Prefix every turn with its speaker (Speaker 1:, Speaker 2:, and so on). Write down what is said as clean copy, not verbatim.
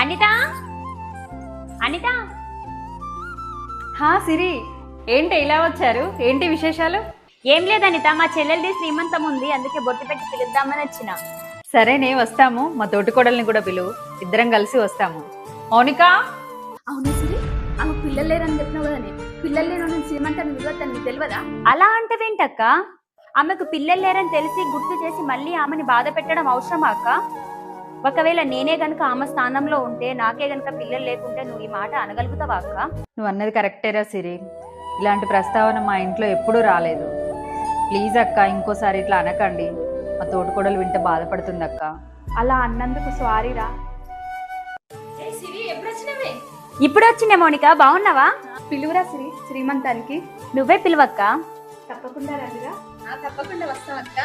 Speaker 1: అనిత అనిత
Speaker 2: హా సిరి, ఏంటి ఇలా వచ్చారు? ఏంటి విశేషాలు?
Speaker 1: ఏం లేదు అనిత, మా చెల్లెల్ది శ్రీమంతం ఉంది, అందుకే బొట్టు పెట్టి పిలుద్దామని వచ్చిన.
Speaker 2: సరేనే, వస్తాము. మా తోటికోడల్ని కూడా పిలువు, ఇద్దరం కలిసి వస్తాము. మౌనిక,
Speaker 3: అవును సిరి, ఆమె పిల్లలు లేరని చెప్పినావు కదా, నేను పిల్లలు లేని శ్రీమంతాన్ని విలువద్దని నీకు తెలియదా?
Speaker 1: అలా అంటవేంటక్క? ఆమెకు పిల్లలు లేరని తెలిసి గుర్తు చేసి మళ్ళీ ఆమెని బాధ పెట్టడం అవసరమా అక్క? ఒకవేళ నేనే గనుక ఆమె స్థానంలో ఉంటే, నాకే గనుక పిల్లలు లేకుంటే నువ్వు ఈ మాట అనగలుగుతావా అక్క?
Speaker 2: నువ్వు అన్నది కరెక్టేరా సిరి. ఇలాంటి ప్రస్తావన మా ఇంట్లో ఎప్పుడూ రాలేదు. ప్లీజ్ అక్క, ఇంకోసారి ఇట్లా అనకండి. మా తోటికోడలు వింటే బాధపడుతుంది అక్క.
Speaker 3: అలా అన్నందుకు సారీరా.
Speaker 1: ఇప్పుడు వచ్చిన మౌనిక, బాగున్నావా?
Speaker 3: పిలువురా సిరి శ్రీమంతానికి.
Speaker 1: నువ్వే పిలువక్క.
Speaker 3: తప్పకుండా రండిరా.
Speaker 1: తప్పకుండా వస్తాం అక్క.